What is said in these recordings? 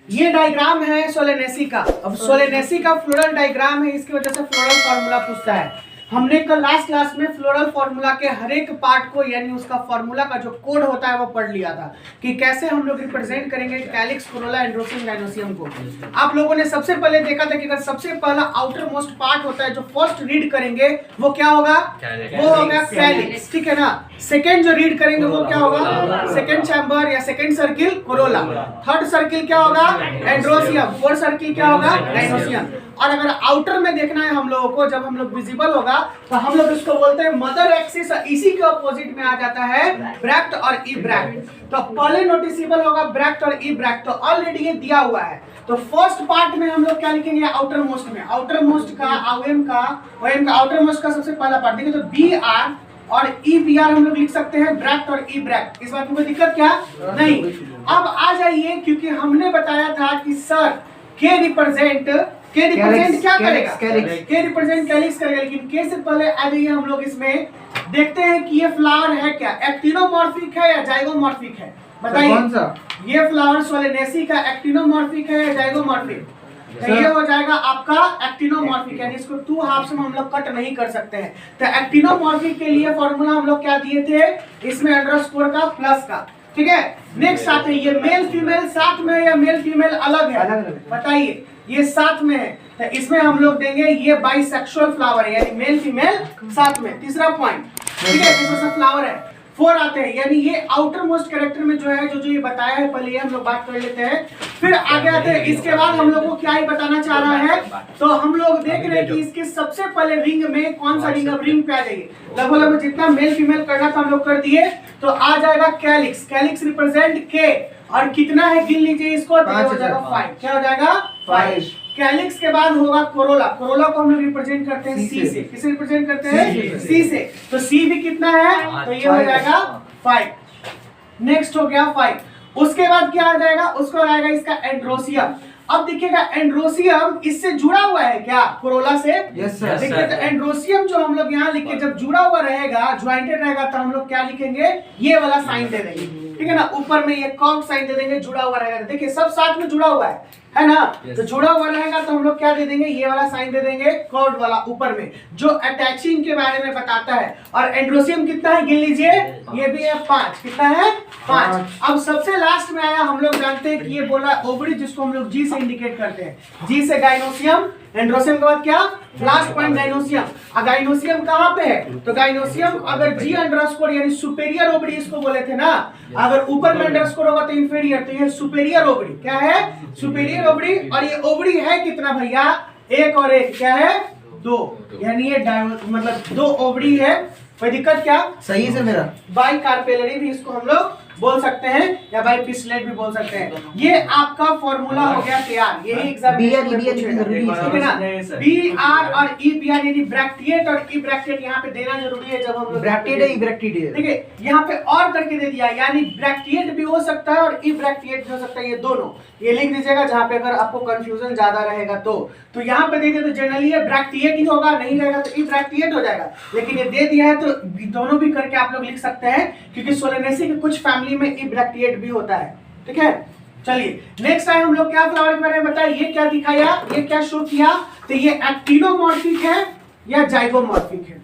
ये डायग्राम है सोलेनेसी का। अब सोलेनेसी का फ्लोरल डायग्राम है, इसकी वजह से फ्लोरल फार्मूला पूछता है। हमने कल लास्ट क्लास में फ्लोरल फार्मूला के हर एक पार्ट को यानी उसका फार्मूला का जो कोड होता है वो पढ़ लिया था कि कैसे हम लोग रिप्रेजेंट करेंगे कैलिक्स, कोरोला, एंड्रोसियम, गाइनोसियम को। आप लोगों ने सबसे पहले देखा था कि अगर सबसे पहला आउटर मोस्ट पार्ट होता है जो फर्स्ट रीड करेंगे वो क्या होगा, वो होगा कैलिक्स, ठीक है ना। सेकेंड जो रीड करेंगे वो क्या होगा, सेकेंड चैम्बर या second circle Corolla. Third circle क्या होगा, एंड्रोसियम। फोर्थ सर्किल क्या होगा, गाइनोसियम। और अगर आउटर में देखना है हम लोगों को, जब हम लोग विजिबल होगा तो हम लोग इसको बोलते हैं मदर एक्सिस, इसी के ऑपोजिट में आ जाता है ब्रैक्ट और ई ब्रैक्ट। तो पहले नोटिसेबल होगा ब्रैक्ट और ई ब्रैक्ट, तो ऑलरेडी ये दिया हुआ है। तो फर्स्ट पार्ट में हम लोग क्या लिखेंगे, आउटर मोस्ट में, आउटर मोस्ट का ओएम का आउटर मोस्ट का सबसे पहला पार्ट देखिए तो बी आर और ई बी आर हम लोग लिख सकते हैं ब्रैक्ट और ई ब्रैक्ट। इस बात में कोई दिक्कत क्या नहीं। अब आ जाइए, क्योंकि हमने बताया था कि सर के रिप्रेजेंट क्या करेगा, के रिप्रेजेंट कैलिक्स करेगा, लेकिन के से पहले आ जाइए हम लोग इसमें देखते हैं कि ये फ्लावर है क्या, एक्टिनोमॉर्फिक है या जाइगोमॉर्फिक है, बताइए। कौन सा? ये फ्लावर सोलेनेसी का एक्टिनोमॉर्फिक है या जाइगोमॉर्फिक? तो ये हो जाएगा आपका एक्टिनोमॉर्फिक, यानी इसको टू हाफ्स में हम लोग कट नहीं कर सकते हैं। तो एक्टिनोमॉर्फिक के लिए फॉर्मूला हम लोग क्या दिए थे, इसमें अंडरस्कोर का प्लस का, ठीक है। नेक्स्ट आते हैं, ये मेल फीमेल साथ में है या मेल फीमेल अलग है, बताइए। ये साथ में है तो इसमें हम लोग देंगे ये बाइसेक्सुअल फ्लावर है, यानी मेल फीमेल साथ में। तीसरा पॉइंट, ठीक है, तीसरा फ्लावर है। 4 आते हैं, यानी ये आउटर मोस्ट कैरेक्टर में जो है जो ये बताया है पहले हम लोग बात कर लेते हैं, फिर आगे आते हैं। इसके बाद हम लोग को क्या ही बताना चाह रहा है, तो हम लोग देख रहे हैं कि इसके सबसे पहले रिंग में कौन सा रिंग, अब रिंग पे आ जाइए। लगभग जितना मेल फीमेल करना था हम लोग कर दिए, तो आ जाएगा कैलिक्स। कैलिक्स रिप्रेजेंट के, और कितना है गिन लीजिए इसको, तो हो जाएगा 5। क्या हो जाएगा, 5। कैलिक्स के बाद होगा कोरोला। कोरोला को हम लोग रिप्रेजेंट करते हैं सी से। किसे रिप्रेजेंट करते हैं, सी से। तो सी भी कितना है, तो ये हो जाएगा 5। नेक्स्ट हो गया 5। उसके बाद क्या आ जाएगा, उसको आएगा इसका एंड्रोसियम। अब देखिएगा एंड्रोसियम इससे जुड़ा हुआ है क्या, कोरोला से? Yes sir. देखिए तो एंड्रोसियम जो हम लोग यहाँ लिखे, जब जुड़ा हुआ रहेगा, ज्वाइंटेड रहेगा, तो हम लोग क्या लिखेंगे, ये वाला साइन दे देंगे, ठीक है ना। ऊपर में ये कर्व साइन दे देंगे, जुड़ा हुआ रहेगा। देखिए सब साथ में जुड़ा हुआ है ना। तो जुड़ा हुआ रहेगा तो हम लोग क्या दे देंगे, ये वाला साइन दे देंगे, कर्व वाला ऊपर में, जो अटैचिंग के बारे में बताता है। और एंड्रोसियम कितना है गिन लीजिए, ये भी है 5। कितना है, 5। अब सबसे लास्ट में आया, हम लोग जानते हैं कि ये बोला ओवरी, जिसको हम लोग जी से इंडिकेट करते हैं। जी से गाइनोसियम, एंड्रोसियम के बाद क्या, लास्ट पॉइंट गाइनोसियम। गाइनोसियम कहाँ पे है, तो गाइनोसियम अगर जी अंडरस्कोर यानी सुपेरियर ओवरी इसको बोले थे ना, अगर ऊपर में अंडरस्कोर होगा तो इंफीरियर, तो ये सुपेरियर ओवरी। क्या है, सुपेरियर ओवरी। और ये ओवरी है कितना भैया, 1 और 1 क्या है, 2, यानी ये मतलब 2 ओवरी है। कोई दिक्कत क्या, सही है मेरा। बाई कार्पेलरी भी इसको हम लोग बोल सकते हैं, या बाई पिस्लेट भी बोल सकते हैं। ये आपका फॉर्मूला हो गया तैयार। यही एग्जामिनेशन में ठीक है ना। बी आर और ई बी आर यानी ब्रैक्टिएट और ई ब्रैक्टिएट यहाँ पे देना जरूरी है। जब हम लोग ब्रैक्टिएट है, ई ब्रैक्टिएट है, ठीक है, यहाँ पे और करके दे दिया, यानी ब्रैक्टिएट भी हो सकता है और ई ब्रैक्टिएट भी हो सकता है, ये दोनों। ये लिख दीजिएगा जहाँ पे अगर आपको कंफ्यूजन ज्यादा रहेगा तो यहाँ पे दे दे तो जनरली ये ब्रैक्टिएट ही होगा, नहीं रहेगा तो ई ब्रैक्टिएट हो जाएगा। लेकिन ये दे दिया है तो दोनों भी करके आप लोग लिख सकते हैं, क्योंकि सोलेनेसी के कुछ फैमिली में ई ब्रैक्टिएट भी होता है, ठीक है। चलिए नेक्स्ट टाइम हम लोग क्या फ्लावर के बारे में बताया, ये क्या दिखाया, ये क्या शो किया, तो ये एक्टिनोमॉर्फिक है या जाइगोमॉर्फिक है,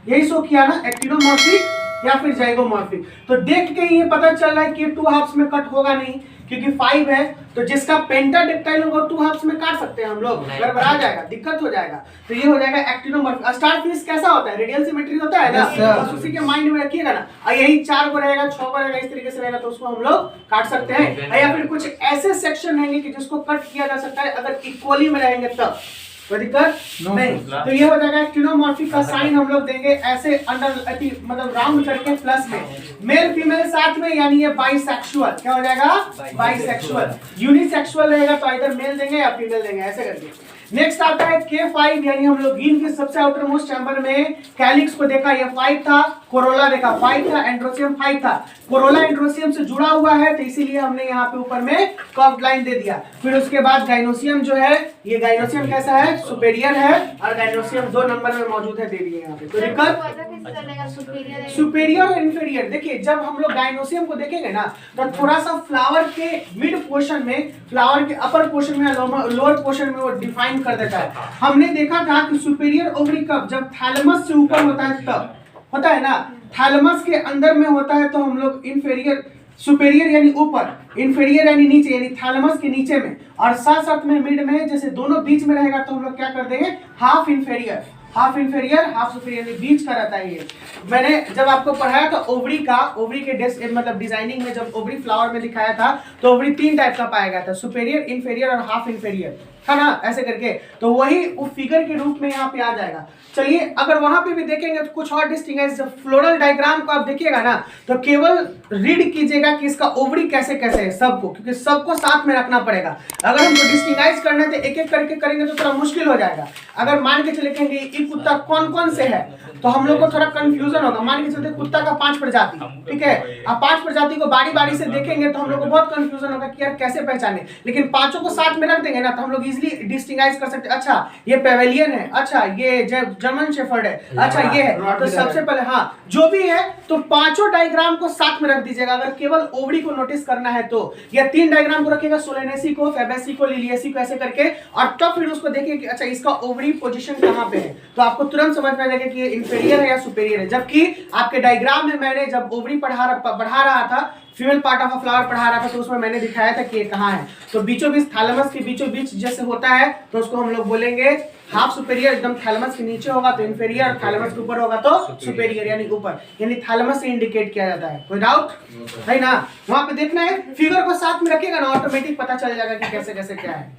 यही शो किया ना, एक्टिनोमॉर्फिक या फिर जाइगोमॉर्फिक। तो देख के ये पता चल रहा है कि 2 हाफ्स में कट होगा नहीं, क्योंकि 5 है, तो जिसका पेंटाडेक्टाइल होगा 2 हाफ्स में काट सकते हैं हम लोग, गड़बड़ा जाएगा, दिक्कत हो जाएगा। तो ये हो जाएगा एक्टिनोमॉर्फिक। स्टारफिश कैसा होता है, रेडियल सिमेट्री होता है ना, बस उसी के माइंड में रखिएगा ना। और यही 4 को रहेगा, 6 को रहेगा, इस तरीके से रहेगा, तो उसको हम लोग काट सकते हैं। या फिर कुछ ऐसे सेक्शन रहेंगे कि जिसको कट किया जा सकता है, अगर इक्वली में रहेंगे तब कोई दिक्कत नहीं। तो ये हो जाएगा एक्टिनोमॉर्फिक का साइन हम लोग देंगे ऐसे अंडर मतलब राउंड करके प्लस में, मेल फीमेल साथ में, यानी ये बाइसेक्सुअल। क्या हो जाएगा, बाइसेक्सुअल। यूनिसेक्सुअल रहेगा तो इधर मेल देंगे या फीमेल देंगे, ऐसे करके। नेक्स्ट आता है K5 यानी हम लोग गिन के सबसे आउटर मोस्ट चैम्बर में कैलिक्स को देखा, ये 5 था, कोरोला देखा 5 था, एंड्रोसियम 5 था। कोरोला एंड्रोसियम से जुड़ा हुआ है तो इसीलिए हमने यहाँ पे ऊपर में कर्व्ड लाइन दे दिया। फिर उसके बाद गाइनोसियम जो है, ये गाइनोसियम कैसा है, सुपेरियर है, और गाइनोसियम 2 नंबर में मौजूद है, दे दिए यहाँ पे। तो दिक्कत सुपेरियर और इंफीरियर। देखिए जब हम लोग गाइनोसियम को देखेंगे ना तो थोड़ा सा फ्लावर के मिड पोर्शन में, फ्लावर के अपर पोर्शन में, लोअर पोर्शन में वो डिफाइन कर देता है। हमने देखा था कि सुपेरियर ओवरी कब जब थैलेमस से ऊपर होता है तब होता है ना, थैलेमस के अंदर में होता है तो हम लोग इंफीरियर, सुपेरियर यानी ऊपर, इंफीरियर यानी नीचे, यानी थैलेमस के नीचे में, और साथ साथ में मिड में, जैसे दोनों बीच में रहेगा तो हम लोग क्या कर देंगे, half inferior, half inferior half superior, बीच का रहता है ये। मैंने जब आपको पढ़ाया था ओवरी का, ओवरी के मतलब डिजाइनिंग में जब ओवरी फ्लावर में दिखाया था तो ओवरी 3 टाइप का पाया गया था, सुपेरियर, इंफीरियर और हाफ इंफीरियर, है ना, ऐसे करके। तो वही वो फिगर के रूप में यहाँ पे आ जाएगा। चलिए अगर वहां पे भी देखेंगे तो कुछ और डिस्टिंग्विश, जब फ्लोरल डायग्राम को आप देखिएगा ना तो केवल रीड कीजिएगा कि इसका ओवरी कैसे कैसे है सबको, क्योंकि सबको साथ में रखना पड़ेगा। अगर हमको डिस्टिंग्विश करना है तो एक एक करके करेंगे तो थोड़ा मुश्किल हो जाएगा। अगर मान के चले कहेंगे ये कुत्ता कौन कौन से है तो हम लोग को थोड़ा कंफ्यूजन होगा। मान के चलते कुत्ता का 5 प्रजाति, ठीक है, अब 5 प्रजाति को बारी बारी से देखेंगे तो हम लोग को बहुत कंफ्यूजन होगा कि यार कैसे पहचाने, लेकिन पांचों को साथ में रख देंगे ना तो हम लोग इजीली डिस्टिंग्विश कर सकते हैं। अच्छा ये पेवेलियन है, अच्छा ये जर्मन शेफर्ड है, अच्छा ये है। तो सबसे पहले हाँ जो भी है तो पांचों डायग्राम को साथ में रख दीजिएगा। अगर केवल ओवरी को नोटिस करना है तो या 3 डायग्राम को रखिएगा, सोलेनेसी को, फेबेसी को, लिलियसी को, ऐसे करके, और तब फिर उसको देखिए कि अच्छा इसका ओवरी पोजीशन कहां पे है, तो आपको तुरंत समझ में आ जाएगा कि ये इंफीरियर है या सुपेरियर है। जबकि आपके डायग्राम में मैंने जब ओवरी पढ़ा रहा था, female part of a flower पढ़ा रहा था, तो उसमें मैंने दिखाया था कि ये कहाँ है। तो बीचों बीच, थैलेमस के बीचों बीच जैसे होता है तो उसको हम लोग बोलेंगे हाफ सुपेरियर, एकदम थैलेमस के नीचे होगा तो इंफीरियर, और थैलेमस के ऊपर होगा तो सुपेरियर यानी ऊपर, यानी थैलेमस से इंडिकेट किया जाता है। कोई डाउट है ना? वहां पे देखना है, फिगर को साथ में रखिएगा ना, ऑटोमेटिक पता चल जाएगा कि कैसे कैसे क्या है।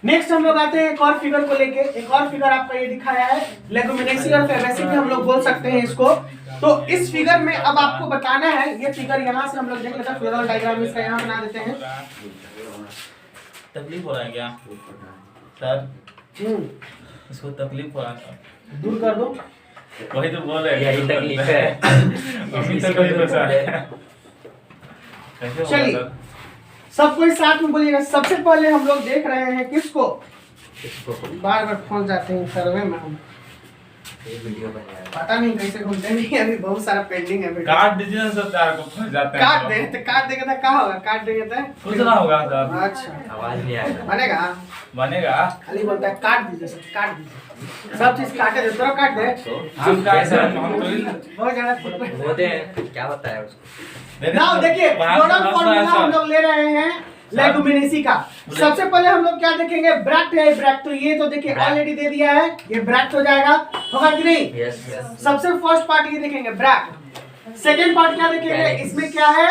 नेक्स्ट हम लोग आते हैं एक और फिगर को लेके। एक और फिगर आपका ये दिखाया है, लेगुमिनेसी और फेबेसी भी हम लोग बोल सकते हैं इसको। तो इस फिगर में अब आपको बताना है, ये फिगर यहाँ से हम लोग देख लेते हैं, फ्लोरल डायग्राम इसका यहाँ बना देते हैं। तकलीफ हो रहा है क्या सर? इसको तकलीफ हो रहा था, दूर कर दो। वही तो बोल रहे यही तकलीफ है। अभी तकलीफ है सर। कैसे होगा चलिए सर? सब कोई साथ में बोलिएगा। सबसे पहले हम लोग देख रहे हैं किसको, बार बार फंस जाते हैं सर्वे में हम, पता नहीं कैसे घूमते नहीं, अभी बहुत सारा पेंडिंग है बेटा। काट दीजिए ना सर, तार को फंस जाते हैं। काट दे तो काट देंगे तो क्या होगा, काट देंगे तो पूछना होगा सर। अच्छा आवाज नहीं आएगा। बनेगा, बनेगा। खाली बोलता है काट दीजिए सर, काट दीजिए, सब चीज काटे दे, थोड़ा काट दे। हम क्या सर, हम बहुत ज्यादा होते हैं, क्या होता है उसको? नाउ देखिए फ्लोरल फॉर्मूला हम लोग ले रहे हैं लेगुमिनेसी का। सबसे पहले हम लोग क्या देखेंगे, ब्रैक्ट है, ब्रैक्ट, तो ये तो देखिए ऑलरेडी दे दिया है, ये ब्रैक्ट हो जाएगा, होगा कि नहीं? Yes yes. सबसे फर्स्ट पार्ट ये देखेंगे ब्रैक्ट। सेकंड पार्ट क्या देखेंगे, इसमें क्या है,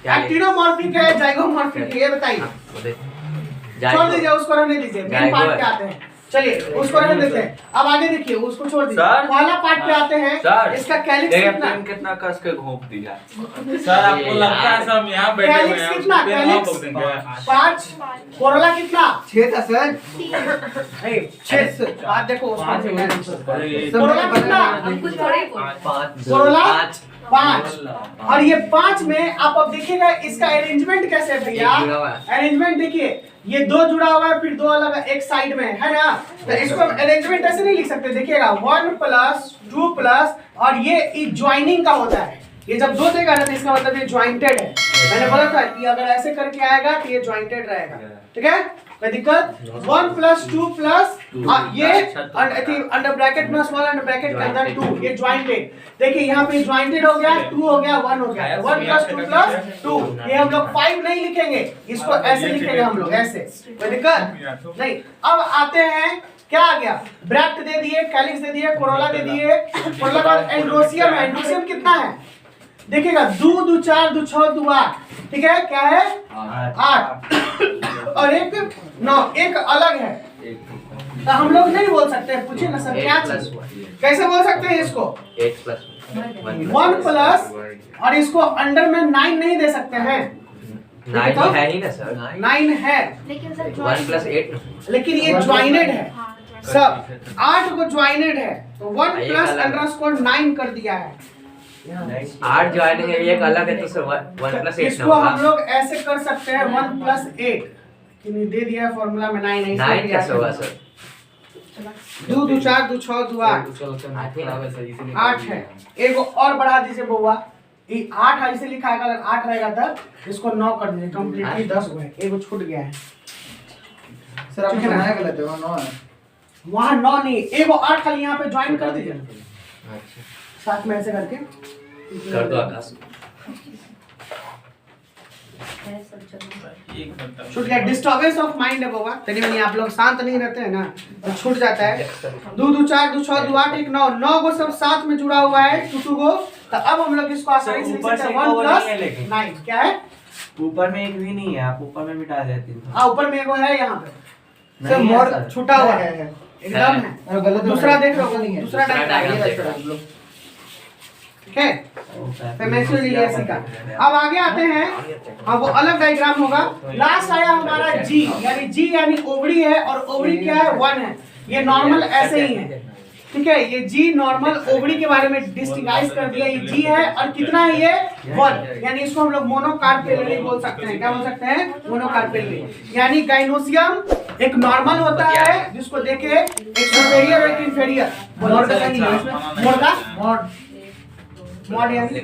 एक्टिनोमॉर्फिक है, जाइगोमॉर्फिक है, ये बताइए। छोड़ दीजिए उसको, रहने दीजिए, मेन पार्ट पे आते हैं। चलिए उसको रहने देते हैं, अब आगे देखिए, उसको छोड़ दीजिए। पहला पार्ट पे आते हैं, इसका कैलिक्स कितना, कितना कस के घोंप दिया सर आपको लगता है सर हम यहाँ बैठे हुए कैलिक्स हैं, कितना, उसको पेन कैलिक्स ऑफ कर देंगे। 5, कोरोला कितना, 6 था सर। 6। बात देखो उसको, अरे, कोरोला कितना, कोरोला 5, और ये 5 में आप अब देखिएगा इसका अरेंजमेंट कैसे है भैया। अरेंजमेंट देखिए, ये 2 जुड़ा हुआ है, फिर 2 अलग एक साइड में है ना, तो इसको अरेंजमेंट ऐसे नहीं लिख सकते। देखिएगा 1 + 2 + और ये ज्वाइनिंग का होता है, ये जब 2 देगा ना तो इसका मतलब ये ज्वाइंटेड है। मैंने बोला था कि अगर ऐसे करके आएगा तो ये ज्वाइंटेड रहेगा, ठीक है, कोई दिक्कत। 1 + 2 + ये अंडर ब्रैकेट में, स्मॉल अंडर ब्रैकेट के अंदर 2, ये ज्वाइंटेड। देखिए यहाँ पे ज्वाइंटेड हो गया, 2 हो गया, 1 हो गया, 1 + 2 + 2। ये हम लोग 5 नहीं लिखेंगे, इसको ऐसे लिखेंगे हम लोग, ऐसे, कोई दिक्कत नहीं। अब आते हैं, क्या आ गया, ब्रैक्ट दे दिए, कैलिक्स दे दिए, कोरोला दे दिए, कोरोला का एंड्रोसियम है, एंड्रोसियम कितना है देखिएगा, 2 × 2 = 4, 2 × 6 = 8, ठीक है, क्या है 8 और एक 9, एक अलग है, तो हम लोग नहीं बोल सकते। पूछिए ना सर क्या चीज, कैसे बोल सकते हैं इसको, 8 + 1 प्लस, और इसको अंडर में 9 नहीं दे सकते हैं, 9 है ही ना सर, 9 है लेकिन सर 1 + 8 लेकिन ये ज्वाइनेड है, सब 8 को ज्वाइनेड है तो 1 एक प्लस अलग। अंडरस्कोर 9 कर दिया है। 8 जो है एक अलग है तो सर 1 प्लस 8 इसको हम लोग ऐसे कर सकते हैं 1 प्लस 8 कि दे दिया है फॉर्मूला में 9 है 9 कैसे होगा सर? 2 2 4 2 6 2 8 8 है। एक और बढ़ा दीजिए बउआ, ये 8 ऐसे लिखा है, अगर 8 रहेगा तब इसको 9 कर दीजिए, कंप्लीटली 10 हुए, एक छूट गया है। सर आपने बनाया गलत है, वहाँ 9 है। वहाँ 9 नहीं, एक और खाली यहाँ पे ज्वाइन कर दीजिए अच्छा साथ में ऐसे करके कर दो आकाश। छूट गया। डिस्टर्बेंस ऑफ माइंड है बाबा, तनी मनी आप लोग शांत नहीं रहते हैं ना तो छूट जाता है। 2 2 4 2 6 2 8 1 9 9 को सब साथ में जुड़ा हुआ है 2 को, तो अब हम लोग इसको आसानी से लिख सकते हैं 1 प्लस 9 क्या है। ऊपर में एक भी नहीं है, आप ऊपर में मिटा देते हैं। हाँ ऊपर में एगो है यहाँ पे सर नहीं है मोड़ सर। छूटा हुआ है है। एकदम है। और गलत दूसरा देख लो, नहीं है। दूसरा डायग्राम देख सर आप लोग। ठीक है। तो मैं इसको लिए ऐसे का। अब आगे आते हैं, अब वो अलग डायग्राम होगा। लास्ट आया हमारा जी, यानी जी यानी ओवरी है और ओवरी क्या है 1 है। ये नॉर्मल ऐसे ही है, ठीक है। ये जी नॉर्मल ओवरी के बारे में डिस्टिंगाइज कर दिया, ये जी है और कितना है ये 1, यानी इसको हम लोग मोनोकार्पेलिनी बोल सकते हैं। क्या बोल सकते हैं? मोनोकार्पेलिनी। यानी गाइनोसियम एक नॉर्मल होता है जिसको देखे एक सुपेरियर और एक इंफेरियर। मोड का नहीं है इसमें, मोड का मोड यानी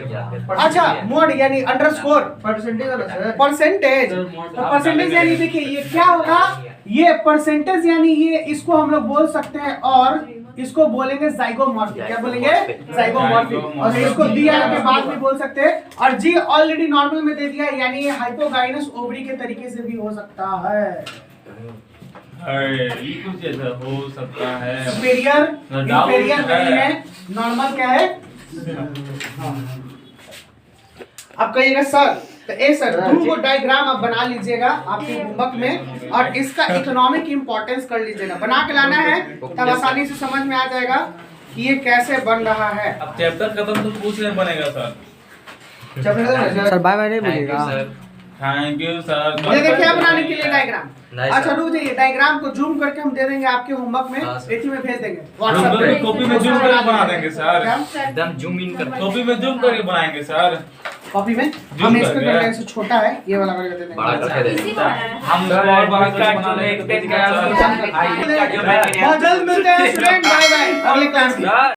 अच्छा मोड यानी अंडरस्कोर परसेंटेज वाला सर। परसेंटेज। तो परसेंटेज यानी देखिए ये क्या होगा, ये परसेंटेज यानी ये इसको हम लोग बोल सकते हैं और इसको बोलेंगे जाइगोमॉर्फिक। क्या बोलेंगे? जाइगोमॉर्फिक। और इसको दिया के बाद भी बोल सकते हैं। और जी ऑलरेडी नॉर्मल में दे दिया है, यानी ये हाइपोगाइनस ओवरी के तरीके से भी हो सकता है। ये कुछ ऐसा हो सकता है। सुपेरियर डाउट इंफेरियर नहीं है, नॉर्मल क्या है। अब कहिएगा सर तो ए सर 2 को डायग्राम आप बना लीजिएगा आपके होमवर्क में और इसका इकोनॉमिक इंपॉर्टेंस कर लीजिएगा, बना के लाना है तब आसानी से समझ में आ जाएगा कि ये कैसे बन रहा है। अब चैप्टर खत्म तो कुछ नहीं बनेगा सर। सर बाय बाय नहीं बोलिएगा। Thank you sir. ये देखिए क्या बनाने के लिए डायग्राम। नहीं अच्छा सर। रुक जाइए, डायग्राम को जूम करके हम दे देंगे आपके होमवर्क में, हाँ, सर। एथी में भेज देंगे व्हाट्सएप पे। कॉपी में जूम करके बना देंगे सर। एकदम जूम इन कर कॉपी में जूम करके बनाएंगे सर। कॉपी में जूम हम इस पे करके। कर लेंगे, छोटा है ये वाला करके दे बड़ा देंगे। करके दे देंगे। हम और बड़ा करके बना लेंगे। बहुत जल्द मिलते हैं स्टूडेंट, बाय बाय अगले क्लास में।